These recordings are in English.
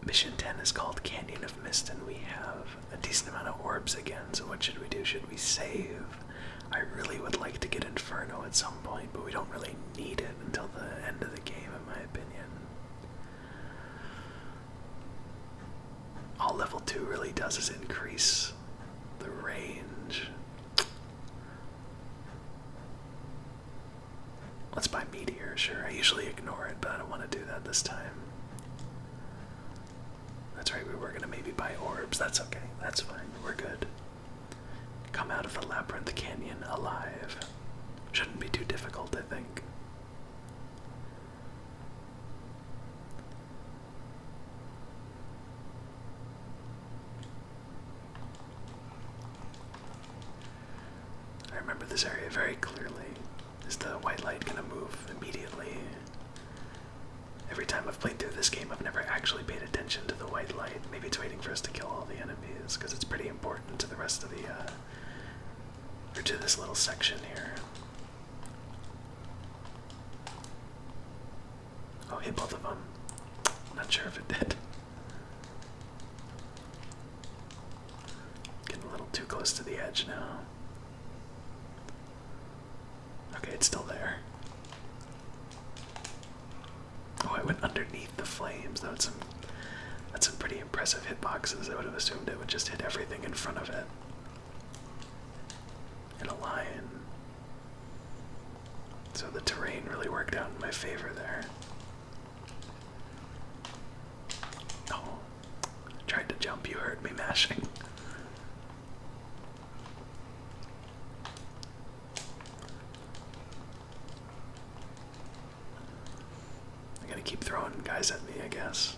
Mission 10 is called Canyon of Mist, and we have a decent amount of orbs again, so what should we do? Should we save? I really would like to get Inferno at some point, but we don't really need it until the end of the game, in my opinion. All level 2 really does is increase the range. Let's buy Meteor, sure. I usually ignore it, but I don't want to do that this time. That's right, we were going to maybe buy orbs. That's okay. That's fine. We're good. Come out of the Labyrinth Canyon alive. Shouldn't be too difficult, I think. I remember this area very clearly. Is the white light gonna move immediately? Every time I've played through this game, I've never actually paid attention to the white light. Maybe it's waiting for us to kill all the enemies, because it's pretty important to the rest of the, or to this little section here. Oh, hit both of them. Not sure if it did. Getting a little too close to the edge now. Okay, it's still there. Oh, I went underneath the flames. That's some pretty impressive hitboxes. I would have assumed it would just hit everything in front of it. In a line. So the terrain really worked out in my favor there. Oh, tried to jump, you heard me mashing. I'm gonna keep throwing guys at me, I guess.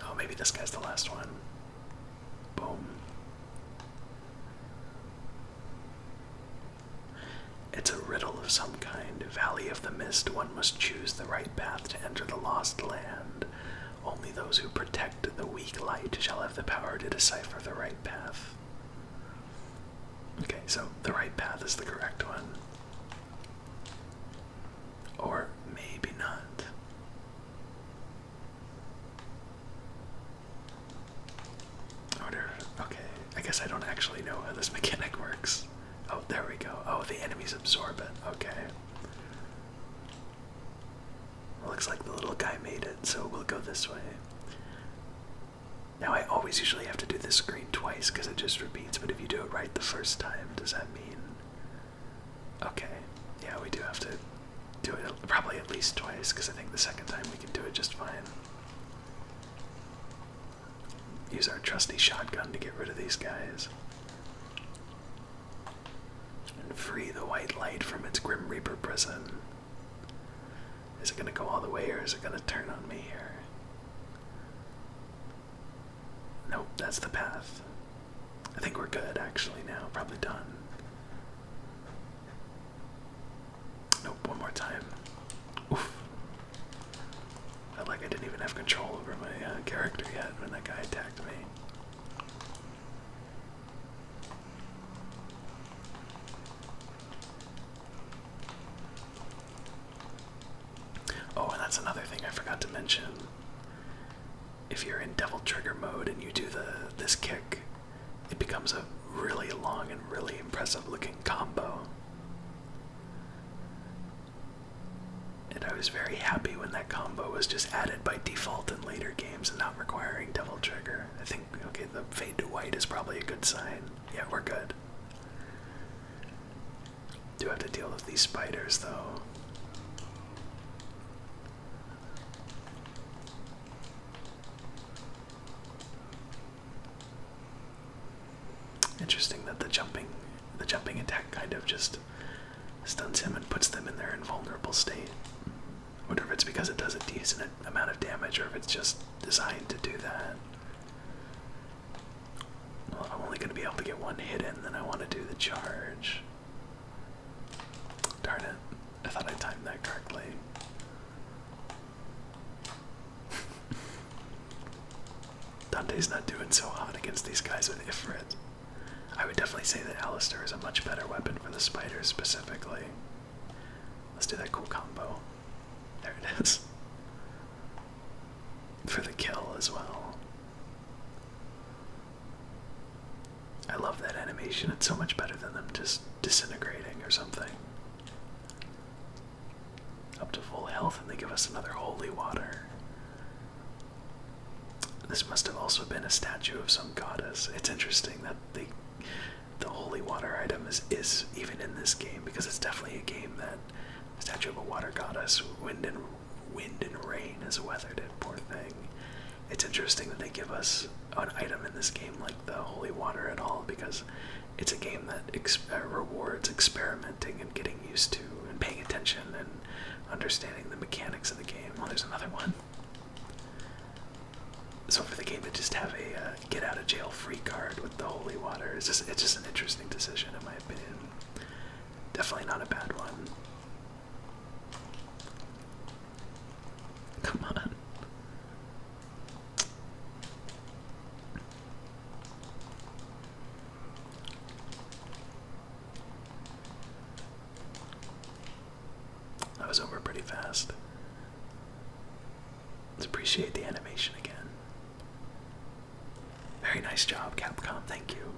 Oh, maybe this guy's the last one. Boom. It's a riddle of some kind. Valley of the Mist, one must choose the right path to enter the lost land. Only those who protect the weak light shall have the power to decipher the right path. Okay, so the right path is the correct one. Or maybe not. Okay, I guess I don't actually know how this mechanic works. Oh, there we go. Oh, the enemies absorb it. Okay. Well, looks like the little guy made it, so we'll go this way. Now, I always usually have to do this screen twice because it just repeats, but if you do it right the first time, does that mean... Okay, yeah, we do have to do it probably at least twice because I think the second time we can do it just fine. Use our trusty shotgun to get rid of these guys. And free the white light from its Grim Reaper prison. Is it gonna go all the way or is it gonna turn on me here? Nope, that's the path. I think we're good actually now, probably done. Nope, one more time. Oof. Felt like I didn't even have control over my character yet when that guy attacked me. Oh, and that's another thing I forgot to mention. If you're in Devil Trigger mode and you do this kick, it becomes a really long and really impressive looking combo. And I was very happy when that combo was just added by default in later games and not requiring Devil Trigger. I think, okay, the fade to white is probably a good sign. Yeah, we're good. Do have to deal with these spiders, though. Interesting that the jumping attack kind of just stuns him and puts them in their invulnerable state. I wonder if it's because it does a decent amount of damage or if it's just designed to do that. Well, I'm only going to be able to get one hit in, then I want to do the charge. Darn it. I thought I timed that correctly. Dante's not doing so hot against these guys with Ifrit. I would definitely say that Alistair is a much better weapon for the spiders specifically. Let's do that cool combo. There it is. For the kill as well. I love that animation. It's so much better than them just disintegrating or something. Up to full health, and they give us another holy water. This must have also been a statue of some goddess. It's interesting that the holy water item is even in this game, because it's definitely a game that statue of a water goddess, wind and rain has weathered it, poor thing. It's interesting that they give us an item in this game like the holy water at all, because it's a game that rewards experimenting and getting used to and paying attention and understanding the mechanics of the game. Oh, there's another one. So for the game to just have a get out of jail free card with the holy water, it's just an interesting decision in my opinion. Definitely not a bad one. Come on. That was over pretty fast. Let's appreciate the animation again. Very nice job, Capcom, thank you.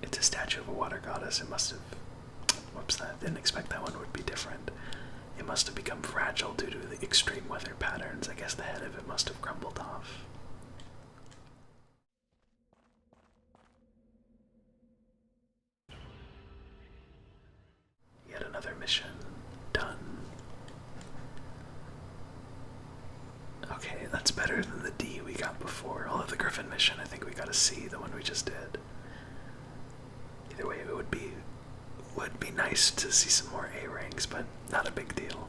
It's a statue of a water goddess. It must have... Whoops, I didn't expect that one would be different. It must have become fragile due to the extreme weather patterns. I guess the head of it must have crumbled off. Yet another mission done. Okay, that's better than the D we got before. Although the Griffin mission, I think we got a C, the one we just did. Either way, it would be nice to see some more A ranks, but not a big deal.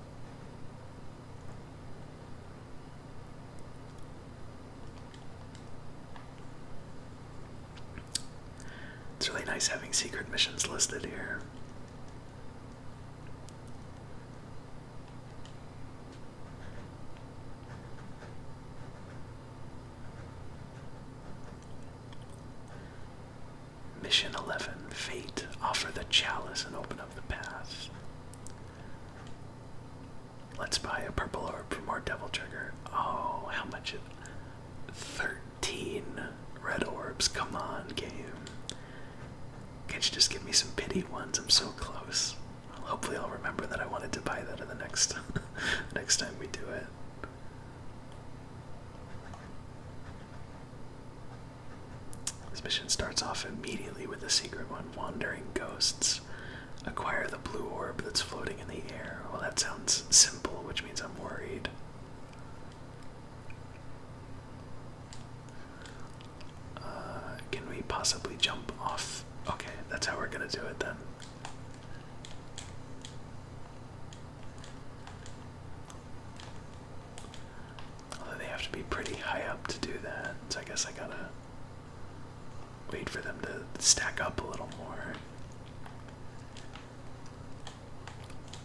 It's really nice having secret missions listed here. Mission 11, Fate. Offer the chalice and open up the path. Let's buy a purple orb for more devil trigger. Oh, how much? 13 red orbs. Come on, game. Can't you just give me some pity ones? I'm so close. Well, hopefully I'll remember that I wanted to buy that in the next next time we do it. This mission starts off immediately with a secret one. Wandering ghosts. Acquire the blue orb that's floating in the air. Well, that sounds simple, which means I'm worried. Can we possibly jump off? Okay, that's how we're gonna do it then. Although they have to be pretty high up to do that, so I guess I gotta wait for them to stack up a little more.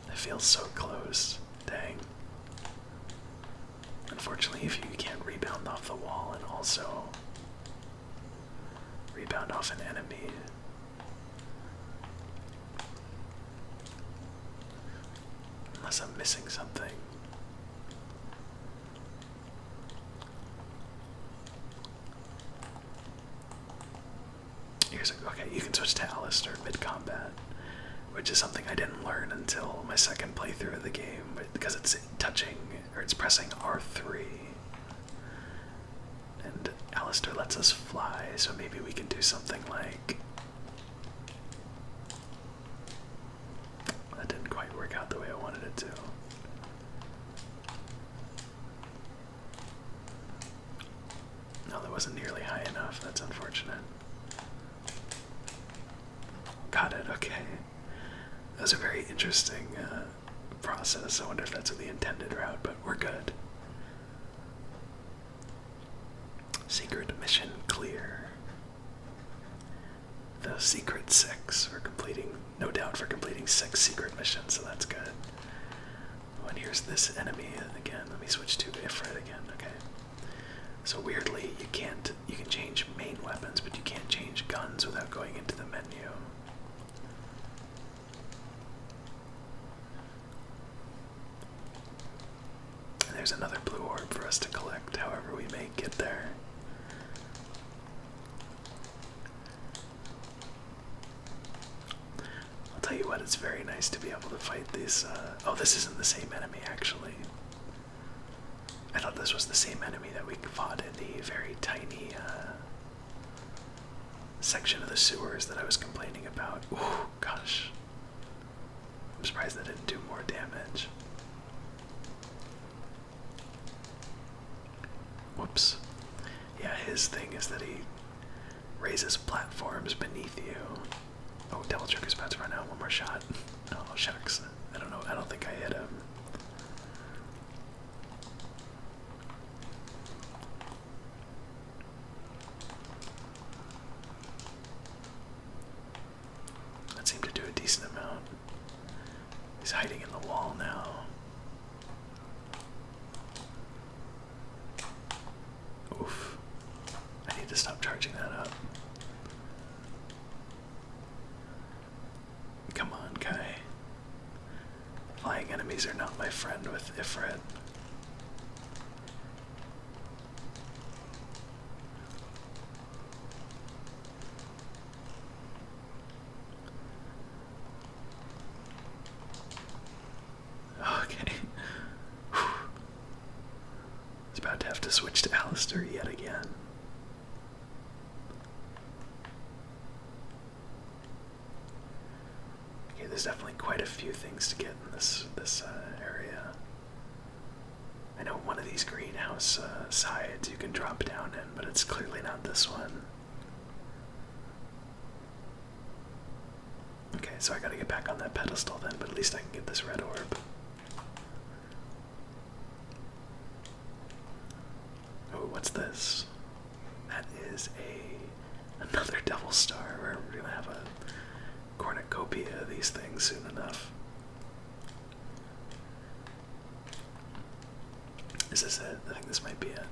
It feels so close. Dang. Unfortunately, if you can't rebound off the wall and also rebound off an enemy, unless I'm missing something. Okay, you can switch to Alistair mid-combat, which is something I didn't learn until my second playthrough of the game, because it's it's pressing R3. And Alistair lets us fly, so maybe we can do something like... That didn't quite work out the way I wanted it to. No, that wasn't nearly high enough. That's unfortunate. Got it, okay. That was a very interesting process. I wonder if that's the intended route, but we're good. Secret mission clear. The secret 6 for completing, no doubt for completing 6 secret missions, so that's good. Oh, and here's this enemy again. Let me switch to Ifrit again, okay. So weirdly, you can change main weapons, but you can't change guns without going into the menu. there's another blue orb for us to collect, however we may get there. I'll tell you what, it's very nice to be able to fight these. Oh, this isn't the same enemy, actually. I thought this was the same enemy that we fought in the very tiny section of the sewers that I was complaining about. Ooh, gosh. I'm surprised that didn't do more damage. Whoops. Yeah, his thing is that he raises platforms beneath you. Oh, Devil Trigger's about to run out. One more shot. Oh, shucks. I don't know. I don't think I hit him. That seemed to do a decent amount. He's hiding in the wall now. Oof. I need to stop charging that up. Come on, Kai. Flying enemies are not my friend with Ifrit. Okay. He's about to have to switch to Alistair yet again. Okay, there's definitely quite a few things to get in this area. I know one of these greenhouse sides you can drop down in, but it's clearly not this one. Okay, so I gotta get back on that pedestal then, but at least I can get this red orb. Oh, what's this? That is another double star. We're gonna have a cornucopia of these things soon enough. Is this it? I think this might be it.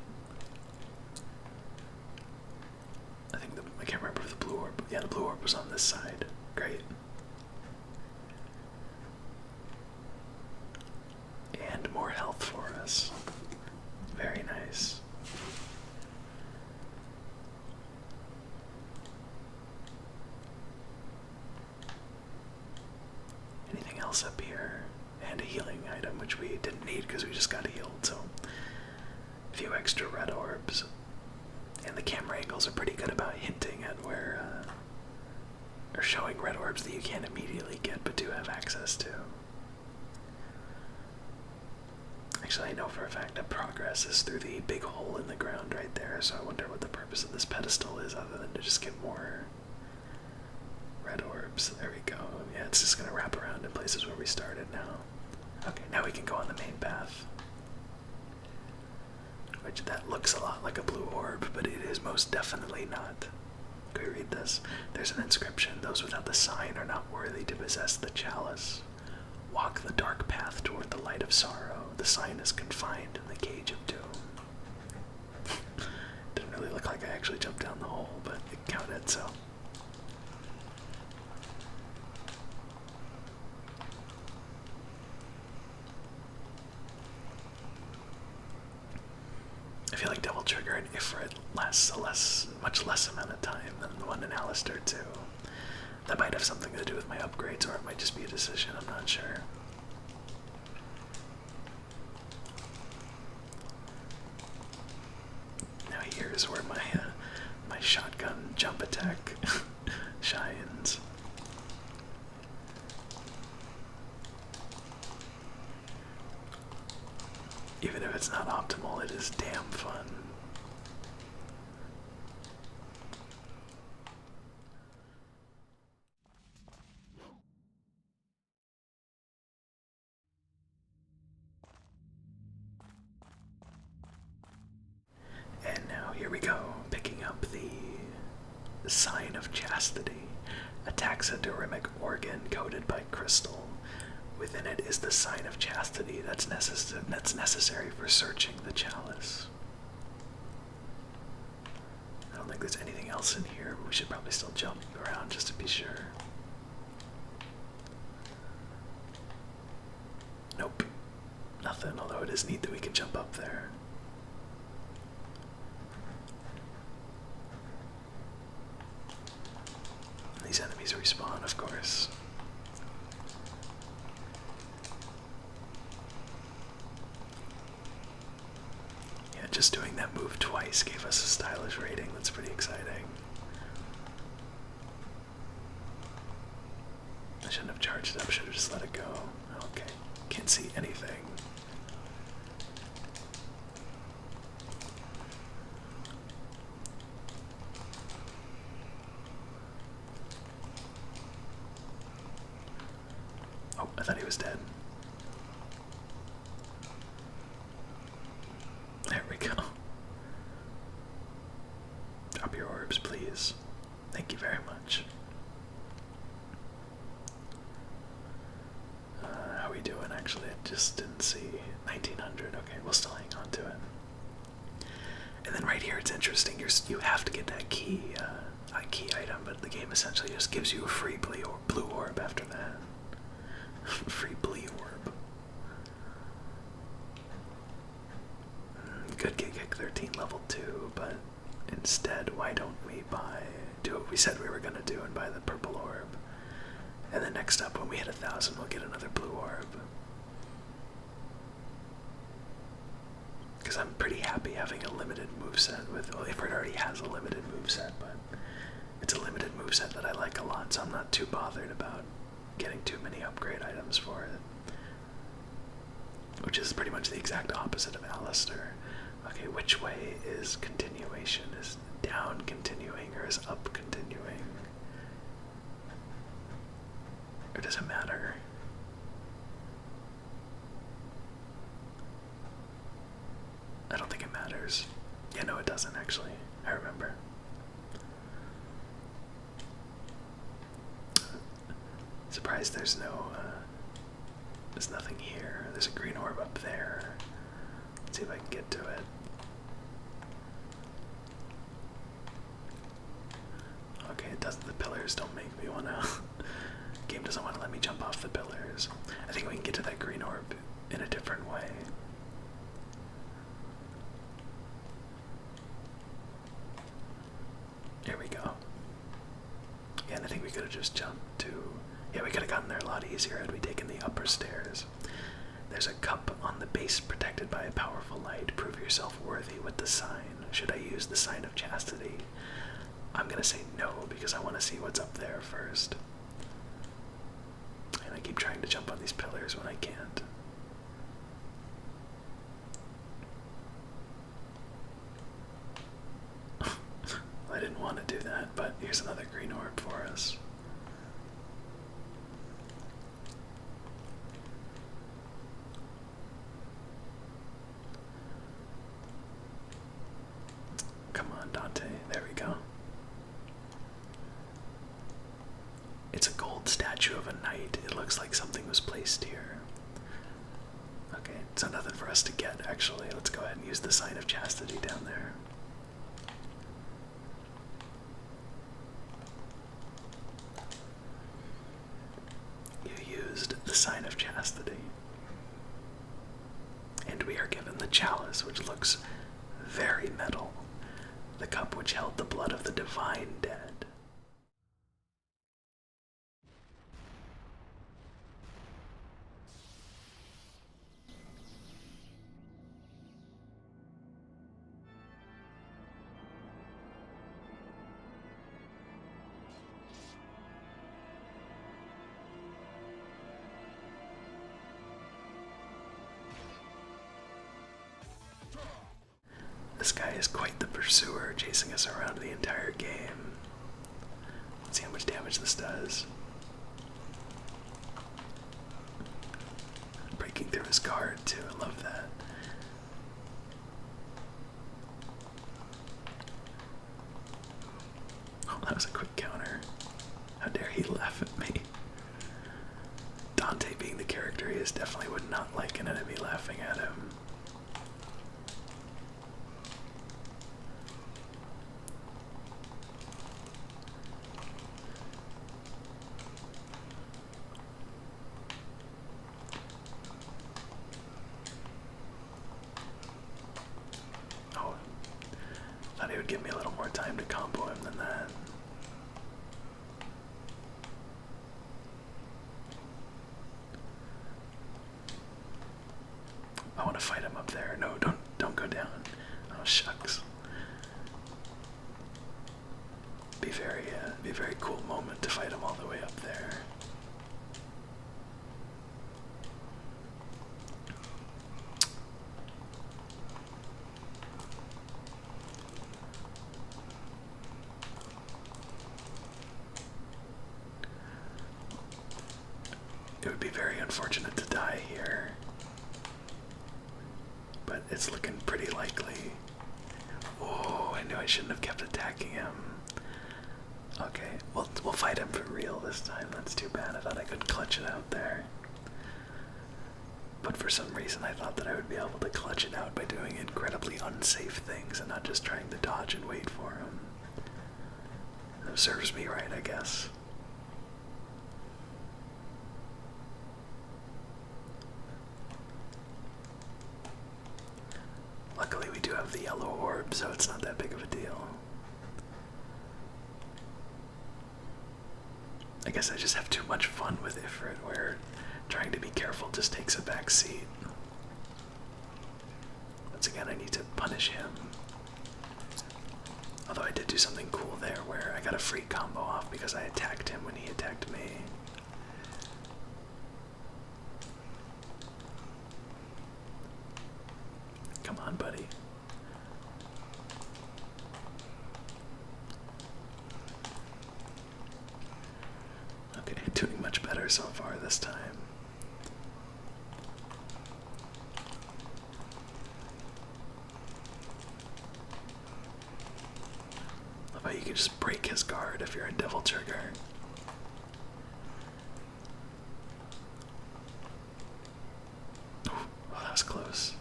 I can't remember if the blue orb. Yeah, the blue orb was on this side. Great. And more health for us. Very nice. Anything else up here? And a healing item, which we didn't need because we just got healed, so a few extra red orbs. And the camera angles are pretty good about hinting at where, or showing red orbs that you can't immediately get but do have access to. Actually, I know for a fact that progress is through the big hole in the ground right there, so I wonder what the purpose of this pedestal is other than to just get more red orbs. There we go. Yeah, it's just gonna wrap around in places where we started now. Okay, now we can go on the main path. Which that looks a lot like a blue orb, but it is most definitely not. Can we read this? There's an inscription. Those without the sign are not worthy to possess the chalice. Walk the dark path toward the light of sorrow. The sign is confined in the cage of doom. Didn't really look like I actually jumped down the hole, but it counted, so. I feel like Devil Trigger and Ifrit lasts a much less amount of time than the one in Alistair too. That might have something to do with my upgrades, or it might just be a decision, I'm not sure. Now here's where my shotgun jump attack shines. Even if it's not optimal, it is damn fun. And now here we go, picking up the sign of chastity, a taxidermic organ coated by crystal. Within it is the sign of chastity that's necessary for searching the chalice. I don't think there's anything else in here, but we should probably still jump around just to be sure. Nope. Nothing, although it is neat that we can jump up there. And these enemies respawn, of course. Yeah, just doing that move twice gave us a stylish rating. That's pretty exciting. I shouldn't have charged it up, should have just let it go. Okay, can't see anything. Oh, I thought he was dead. There we go. Drop your orbs, please. Thank you very much. How are we doing, actually? I just didn't see. 1900. Okay, we'll still hang on to it. And then right here, it's interesting. You have to get that key item, but the game essentially just gives you a free blue orb after that. Free Bleorb. Could get kick 13 level 2, but instead, why don't we do what we said we were gonna do and buy the purple orb? And then next up, when we hit 1,000, we'll get another blue orb. Because I'm pretty happy having a limited moveset with, well, Ifrit already has a limited moveset, but it's a limited moveset that I like a lot, so I'm not too bothered about getting too many upgrade items for it. Which is pretty much the exact opposite of Alistair. Okay, which way is continuation? Is down continuing or is up continuing? Or does it matter? I don't think it matters. Yeah, no, it doesn't actually. I remember. Surprised there's nothing here. There's a green orb up there. Let's see if I can get to it. Okay, it doesn't. The pillars don't make me wanna. Game doesn't want to let me jump off the pillars. I think we can get to that green orb in a different way. Here we go. Yeah, and I think we could have just jumped to... Yeah, we could have gotten there a lot easier had we taken the upper stairs. There's a cup on the base protected by a powerful light. Prove yourself worthy with the sign. Should I use the sign of chastity? I'm gonna say no, because I want to see what's up there first. And I keep trying to jump on these pillars when I can't. I didn't want to do that, but here's another green orb for us. Come on, Dante. There we go. It's a gold statue of a knight. It looks like something was placed here. Okay, it's not nothing for us to get, actually. Let's go ahead and use the sign of chastity down there. You used the sign of chastity. And we are given the chalice, which looks very metal. The cup which held the blood of the divine dead. This guy is quite the pursuer, chasing us around the entire game. Let's see how much damage this does. Breaking through his guard, too. I love that. Oh, that was a quick counter. How dare he laugh at me? Dante, being the character he is, definitely would not like an enemy laughing at him. give me a little more time to combo him than that. I want to fight him up there. No, don't go down. Oh shucks. Be a very cool moment to fight him all the way up there. It would be very unfortunate to die here, but it's looking pretty likely. Oh, I knew I shouldn't have kept attacking him. Okay, we'll fight him for real this time. That's too bad. I thought I could clutch it out there. But for some reason I thought that I would be able to clutch it out by doing incredibly unsafe things and not just trying to dodge and wait for him. That serves me right, I guess. Luckily we do have the yellow orb, so it's not that big of a deal. I guess I just have too much fun with Ifrit, where trying to be careful just takes a back seat. Once again, I need to punish him. Although I did do something cool there, where I got a free combo off because I attacked him when he attacked me. Come on, buddy. Okay, doing much better so far this time. How about you can just break his guard if you're a Devil Trigger? Oh, that was close.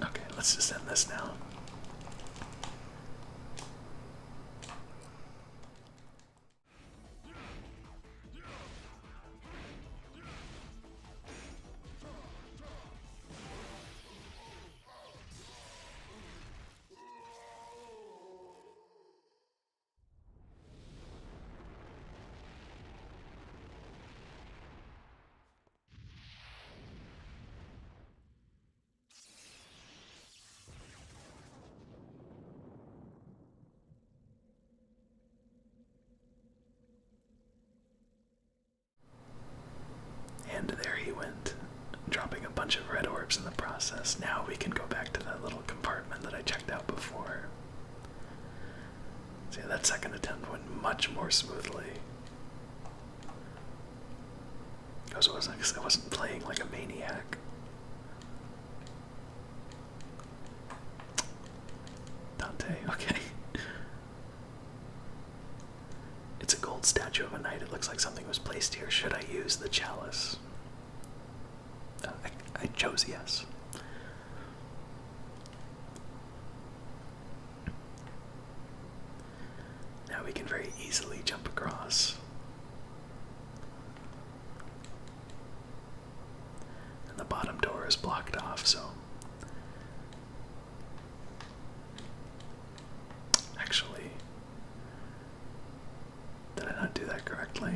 Okay, let's just end this now. And there he went, dropping a bunch of red orbs in the process. Now we can go back to that little compartment that I checked out before. So yeah, that second attempt went much more smoothly. Because I wasn't playing like a maniac. Dante, okay. It's a gold statue of a knight. It looks like something was placed here. Should I use the chalice? I chose yes. Now we can very easily jump across. And the bottom door is blocked off, so... Actually... Did I not do that correctly?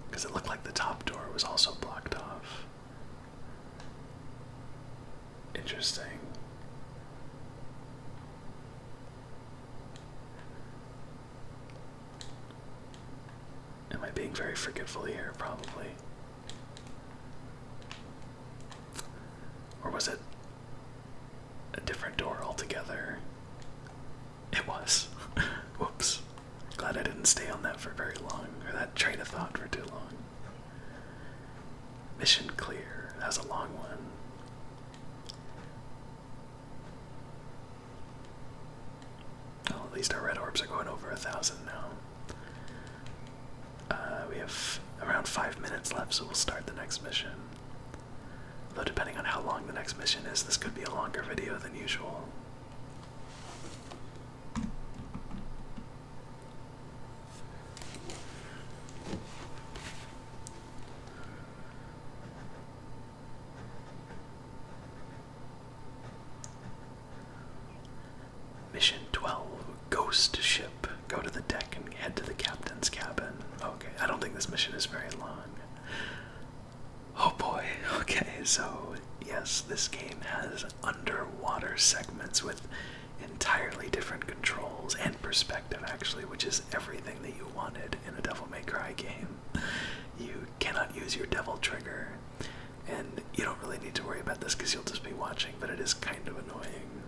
Because it looked like the top door was also blocked off. Interesting. Am I being very forgetful here? Probably. Or was it a different door altogether? It was. Whoops. Glad I didn't stay on that for very long, or that train of thought for too long. Mission clear. That was a long one. Well, at least our red orbs are going over 1,000 now. We have around 5 minutes left, so we'll start the next mission. Though depending on how long the next mission is, this could be a longer video than usual. ghost ship. Go to the deck and head to the captain's cabin. Okay, I don't think this mission is very long. Oh boy, okay, so yes, this game has underwater segments with entirely different controls and perspective, actually, which is everything that you wanted in a Devil May Cry game. You cannot use your devil trigger, and you don't really need to worry about this because you'll just be watching, but it is kind of annoying.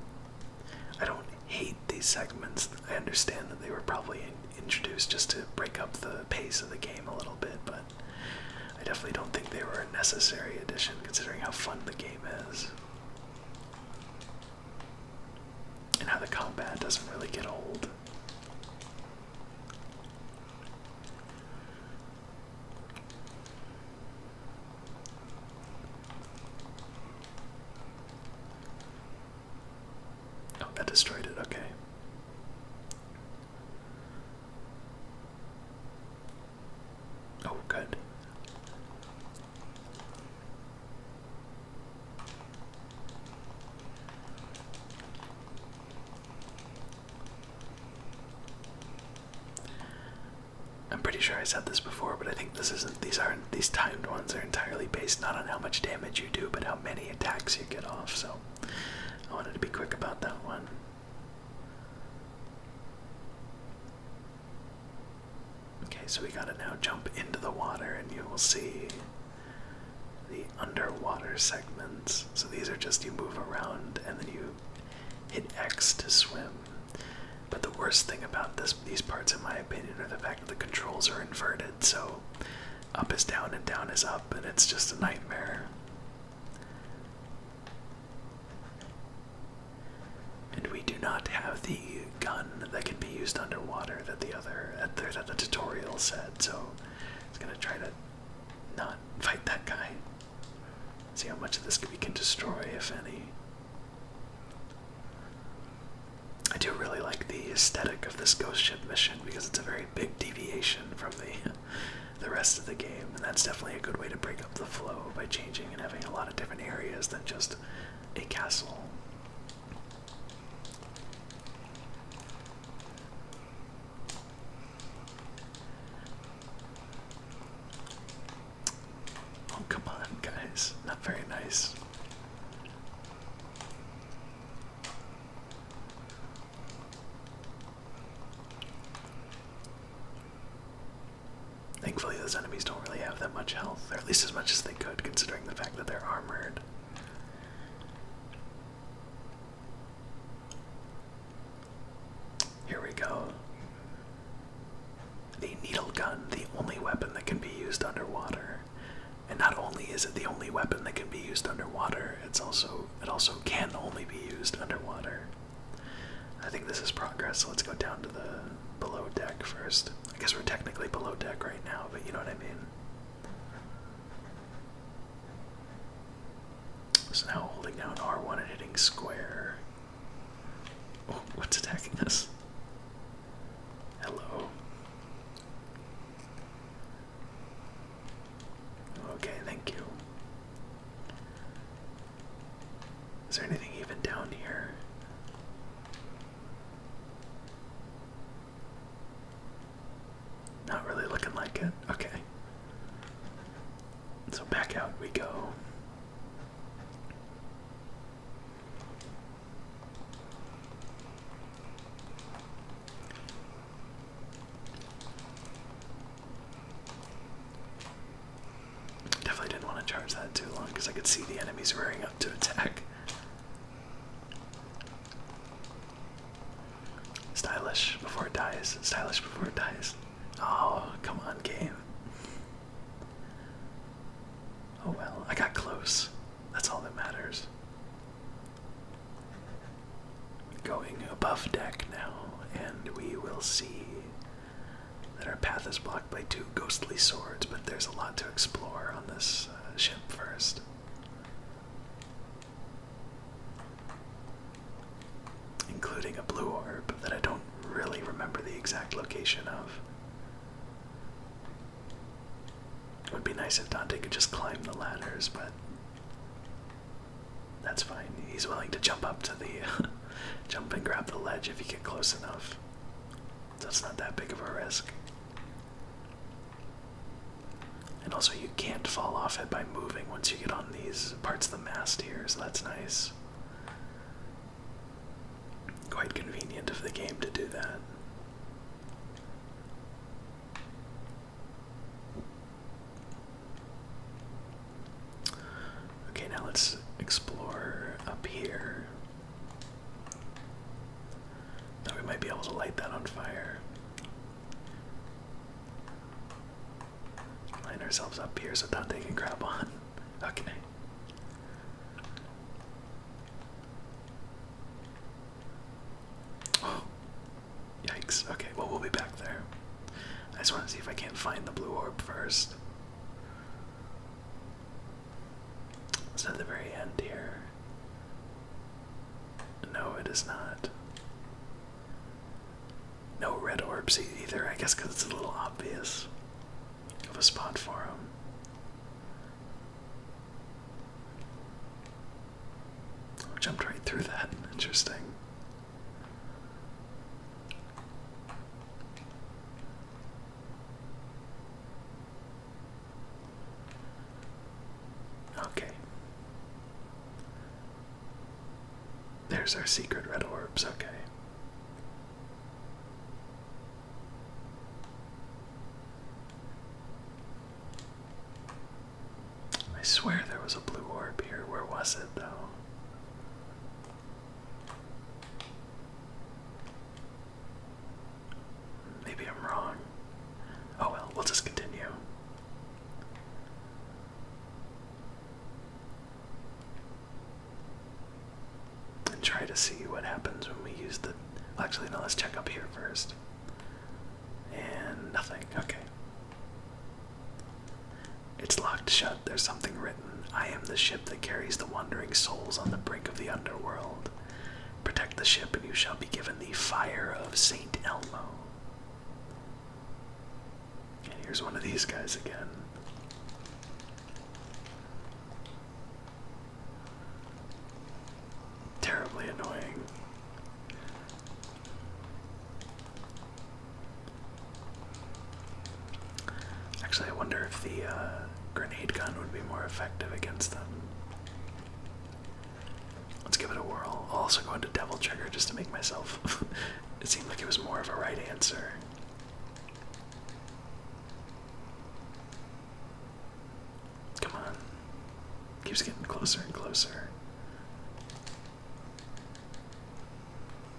I don't hate these segments. I understand that they were probably introduced just to break up the pace of the game a little bit, but I definitely don't think they were a necessary addition considering how fun the game is. And how the combat doesn't really get old. Oh, that destroyed it, okay. Oh, good. I'm pretty sure I said this before, but I think these timed ones are entirely based not on how much damage you do, but how many attacks you get off, so I wanted to be quick about that one. Okay, so we gotta now jump into the water and you will see the underwater segments. So these are just you move around and then you hit X to swim. But the worst thing about these parts, in my opinion, are the fact that the controls are inverted, so up is down and down is up, and it's just a nightmare. And we do not have the gun that can be used underwater that the tutorial said, so it's gonna try to not fight that guy. See how much of this we can destroy, if any. I do really like the aesthetic of this ghost ship mission because it's a very big deviation from the rest of the game, and that's definitely a good way to break up the flow by changing and having a lot of different areas than just a castle. Oh, come on, guys. Not very nice. Thankfully, those enemies don't really have that much health, or at least as much as they could, considering the fact that they're armored. Here we go. The needle gun, the only weapon that can be used underwater. And not only is it the only weapon that can be used underwater, it also can only be used underwater. I think this is progress, so let's go down to the below deck first. I guess we're technically below deck right now, but you know what I mean. So now holding down R1 and hitting square. Oh, what's attacking us? Hello. Okay, thank you. Is there anything even down here? Not really looking like it. Okay. So back out we go. Definitely didn't want to charge that too long because I could see the enemies rearing up to attack. Stylish before it dies. Stylish before it dies. Oh, come on, game. Oh well, I got close. That's all that matters. Going above deck now, and we will see that our path is blocked by two ghostly swords, but there's a lot to explore on this ship first. Including a Bleorb that I don't really remember the exact location of. It would be nice if Dante could just climb the ladders, but that's fine. He's willing to jump up to the jump and grab the ledge if you get close enough. So it's not that big of a risk. And also you can't fall off it by moving once you get on these parts of the mast here, so that's nice. Quite convenient of the game to do that. Okay, now let's explore up here. Now we might be able to light that on fire. Line ourselves up here so Dante can grab on. Okay. Oh, yikes. Okay, well, we'll be back there. I just want to see if I can't find the blue orb first. It's at the very end here. No, it is not. No red orbs either, I guess because it's a little obvious of a spot for them. Oh, jumped right through that. Interesting. Okay. There's our secret red orbs, okay. I swear there was a blue orb here. Where was it, though? Maybe I'm wrong. Oh well, we'll just continue. And try to see what happens when we use the... Actually, no, let's check up here first. And nothing, okay. It's locked shut. There's something written. I am the ship that carries the wandering souls on the brink of the underworld. Protect the ship and you shall be given the fire of Saint Elmo. And here's one of these guys again. Terribly annoying. Actually, I wonder if the grenade gun would be more effective against them. Let's give it a whirl. I'll also go into Devil Trigger just to make myself... It seemed like it was more of a right answer. Come on. Keeps getting closer and closer.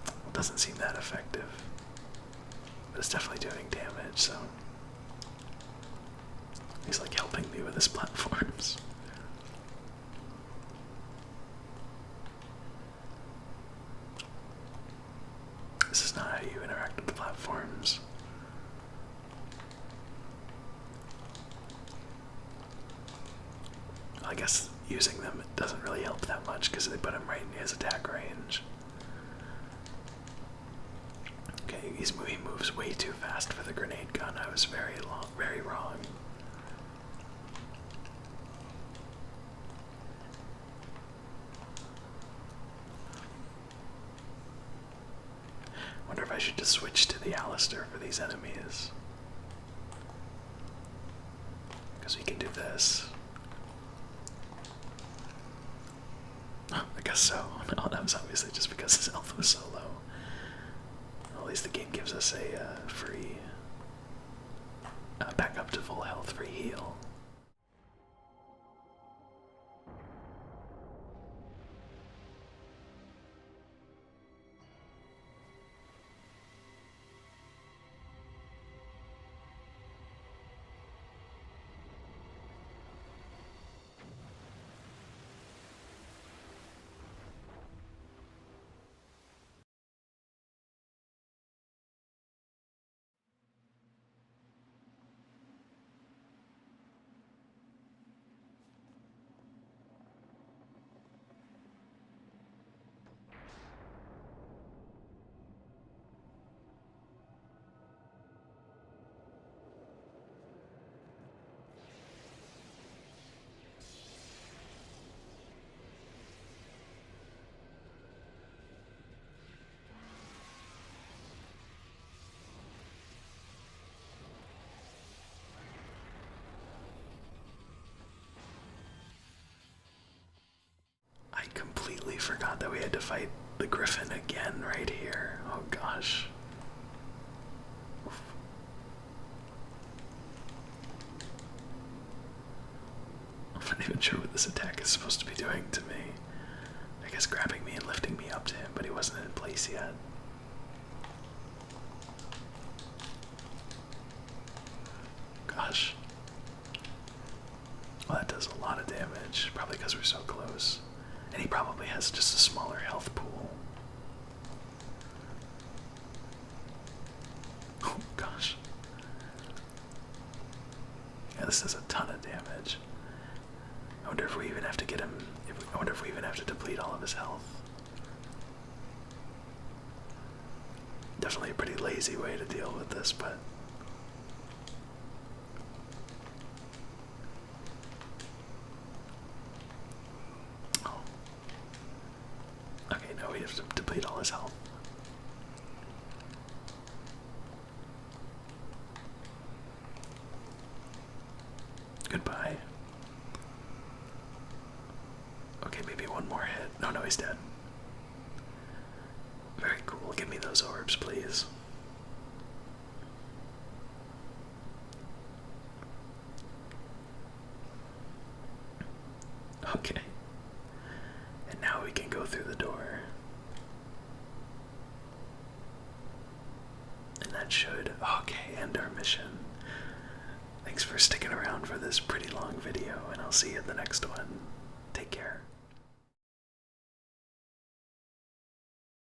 Well, doesn't seem that effective. But it's definitely doing damage, so... He's like helping me with his platforms. This is not how you interact with the platforms. Well, I guess using them doesn't really help that much because they put him right in his attack range. Okay, he moves way too fast for the grenade gun. I was very wrong. Wonder if I should just switch to the Alistair for these enemies. Because we can do this. Oh, I guess so. No, that was obviously just because his health was so low. Well, at least the game gives us a free back up to full health, free heal. forgot that we had to fight the griffin again right here. Oh gosh. Oof. I'm not even sure what this attack is supposed to be doing to me. I guess grabbing me and lifting me up to him, but he wasn't in place yet. Gosh. Well, that does a lot of damage, probably because we're so close. And he probably has just a smaller health pool. Oh, gosh. Yeah, this does a ton of damage. I wonder if we even have to get him. I wonder if we even have to deplete all of his health. Definitely a pretty lazy way to deal with this, but. Oh. Okay, no, we have to deplete all his health. Goodbye. Okay, maybe one more hit. No, no, he's dead. Very cool. Give me those orbs, please. Okay. And now we can go through the door. And that should, okay, end our mission. Thanks for sticking around for this pretty long video, and I'll see you in the next one. Take care.